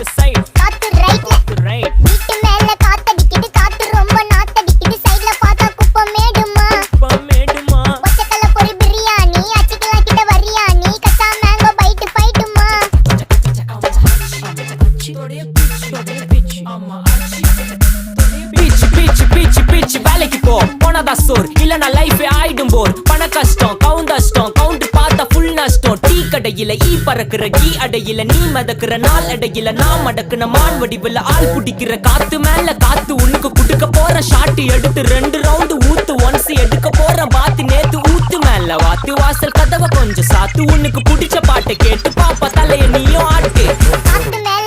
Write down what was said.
left side காத்து right வீட்டு மேல காத்தடிக்குது காத்து ரொம்ப நாத்தடிக்குது சைடுல பார்த்தா குப்பமேடுமா ஒச்சக்கல்ல பொரி பிரியாணி அச்சிக்கலாம் கிட்ட வரியாணி கச்சா மேங்கோ பைட்டு பைட்டுமா பிச் வேலைக்கு போ போனதா சோர் இல்லனா லைஃபே ஆயிடும் போர் பண கஷ்டம் கவுண்ட் பார்த்தா ஃபுல் நஷ்டம் டீ கடையில ஈ பறக்குற கீ அடையில நீ மதக்குற நாள் அடையில நான் மடக்குன மான் வடிவுல ஆள் புடிக்கிற காத்து மேல காத்து உனக்கு குடுக்க போற ஷாட் எடுத்து 2 ரவுண்ட் ஊத்து ஒன்ஸ் எடுக்க போற பாத்து நேத்து ஊத்து மேல வாத்து வாசல் கதவை கொஞ்சம் சாத்து உனக்கு பிடிச்ச பாட்டை கேட்டு பாப்பா தலைய நீயும் ஆட்டு காத்து மேல